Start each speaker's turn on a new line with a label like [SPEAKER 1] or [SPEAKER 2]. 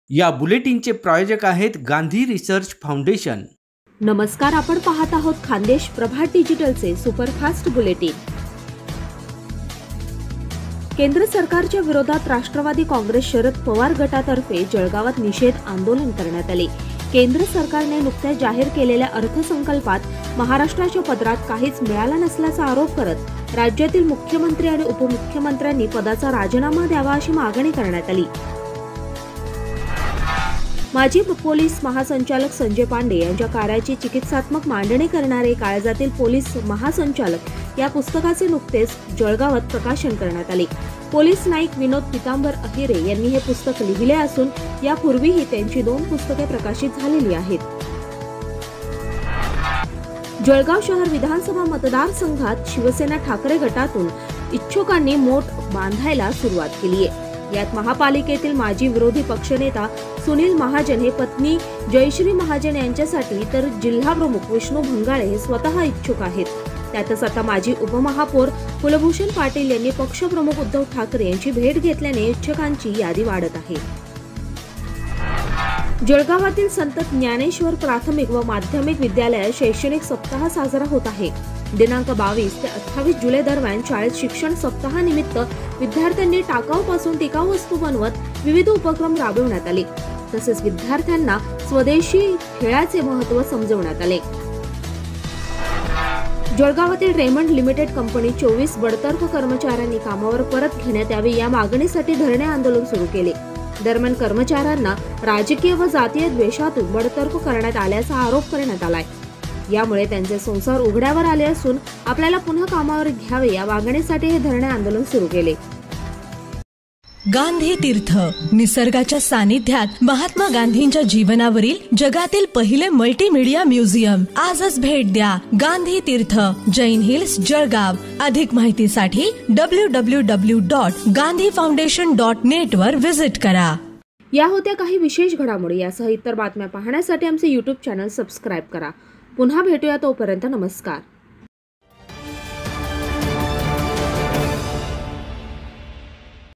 [SPEAKER 1] या बुलेटिनचे प्रायोजक आहेत गांधी रिसर्च फाउंडेशन।
[SPEAKER 2] नमस्कार, आपण पाहत आहोत खानदेश प्रभात डिजिटलचे सुपरफास्ट बुलेटिन। केंद्र सरकारच्या विरोधात राष्ट्रवादी काँग्रेस शरद पवार गटातर्फे जळगावात निषेध आंदोलन करण्यात आले। केंद्र सरकारने नुकत्याच जाहीर केलेल्या अर्थसंकल्पात महाराष्ट्राच्या पदरात काहीच मिळालं नसल्याचा आरोप करत राज्यातील मुख्यमंत्री आणि उपमुख्यमंत्र्यांनी पदाचा राजीनामा द्यावा अशी मागणी करण्यात आली। माजी पोलीस महासंचालक संजय पांडे यांच्या कार्याची चिकित्सात्मक मांडणी करणारे काळजातील पोलीस महासंचालक या पुस्तकाचे नुकतेच जळगावात प्रकाशन करण्यात आले। पोलीस नाईक विनोद पितांबर अहिरे यांनी हे पुस्तक लिहिले असून यापूर्वीही त्यांची 2 पुस्तके प्रकाशित झालेली आहेत। जळगाव शहर विधानसभा मतदारसंघात शिवसेना ठाकरे गटातून इच्छुकांनी मोठ बांधायला सुरुवात केली आहे। यात महापालिकेतील माजी विरोधी पक्षनेता सुनील महाजन हे पत्नी जयश्री महाजन यांच्यासाठी तर जिल्हा प्रमुख विष्णू भंगाळे हे स्वतः इच्छुक आहेत। त्यातच आता माजी उपमहापौर कुलभूषण पाटील यांनी पक्षप्रमुख उद्धव ठाकरे यांची भेट घेतल्याने इच्छुकांची यादी वाढत आहे। जळगावातील संत ज्ञानेश्वर प्राथमिक व माध्यमिक विद्यालयात शैक्षणिक सप्ताह साजरा होत आहे। दिनांक 22 ते 28 जुलै दरम्यान शाळेत शिक्षण सप्ताहानिमित्त विद्यार्थ्यांनी टाकाऊपासून टिकाऊ वस्तू बनवत विविध उपक्रम राबवण्यात आले। तसेच विद्यार्थ्यांना स्वदेशी खेळाचे महत्त्व समजवण्यात आले। जळगावातील रेमंड लिमिटेड कंपनी 24 बडतर्फ कर्मचाऱ्यांनी कामावर परत घेण्यात यावे या मागणीसाठी धरणे आंदोलन सुरू केले। दरम्यान कर्मचाऱ्यांना राजकीय व जातीय द्वेषातून बडतर्फ करण्यात आल्याचा आरोप करण्यात आलाय। यामुळे त्यांचे संसार उघड्यावर आले असून आपल्याला पुन्हा कामावर घ्यावे या मागणीसाठी हे धरणे आंदोलन सुरू केले।
[SPEAKER 3] गांधी तीर्थ निसर्गाच्या सानिध्यात महात्मा गांधींच्या जीवनावरील जगातील पहिले मल्टीमीडिया म्युझियम आजच भेट द्या। गांधी तीर्थ, जैन हिल्स, जळगाव। अधिक माहितीसाठी www.gandhifoundation.net वर विजिट करा।
[SPEAKER 2] या होत्या काही विशेष घडामोडी। यासह इतर बातम्या पाहण्यासाठी आमचे YouTube चॅनल सबस्क्राइब करा। पुन्हा भेटूया, तोपर्यंत नमस्कार।